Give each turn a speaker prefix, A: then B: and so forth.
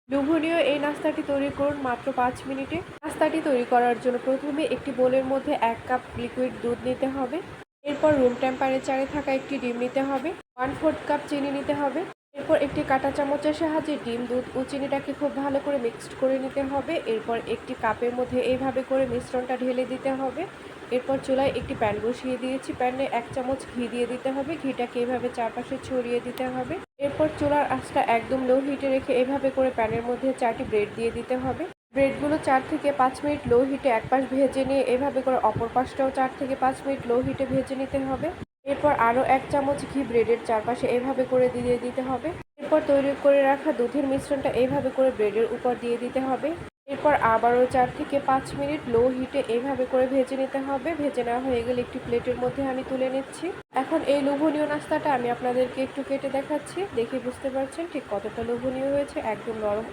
A: লোভনীয় এই নাস্তাটি তৈরি করুন মাত্র ৫ মিনিটে। নাস্তাটি তৈরি করার জন্য প্রথমে একটি বোলের মধ্যে ১ কাপ লিকুইড দুধ নিতে হবে। এরপর রুম টেম্পারেচারে থাকা একটি ডিম নিতে হবে। 1/4 কাপ চিনি নিতে হবে। এরপর একটি কাঁটা চামচের সাহায্যে ডিম, দুধ ও চিনিটাকে খুব ভালো করে মিক্সড করে নিতে হবে। এরপর একটি কাপের মধ্যে এইভাবে করে মিশ্রণটা ঢেলে দিতে হবে। এরপর চুলায় একটি প্যান বসিয়ে দিয়েছি। প্যানে ১ চামচ ঘি দিয়ে দিতে হবে। ঘিটাকে এভাবে চারপাশে ছড়িয়ে দিতে হবে। এরপর চুলার আঁচটা একদম লো হিটে রেখে এভাবে করে প্যানের মধ্যে 4টি ব্রেড দিয়ে দিতে হবে। ব্রেডগুলো 4 থেকে 5 মিনিট লো হিটে এক পাশ ভেজে নিয়ে এভাবে করে অপর পাশটাও 4 থেকে 5 মিনিট লো হিটে ভেজে নিতে হবে। এরপর আরও ১ চামচ ঘি ব্রেডের চারপাশে এভাবে করে দিয়ে দিতে হবে। এরপর তৈরি করে রাখা দুধের মিশ্রণটা এইভাবে করে ব্রেডের উপর দিয়ে দিতে হবে। এরপর আবারও 4 থেকে 5 মিনিট লো হিটে এইভাবে করে ভেজে নিতে হবে। ভেজে নেওয়া হয়ে গেলে একটি প্লেটের মধ্যে আমি তুলে নিচ্ছি। এখন এই লোভনীয় নাস্তাটা আমি আপনাদেরকে একটু কেটে দেখাচ্ছি। দেখে বুঝতে পারছেন ঠিক কতটা লোভনীয় হয়েছে। একদম নরম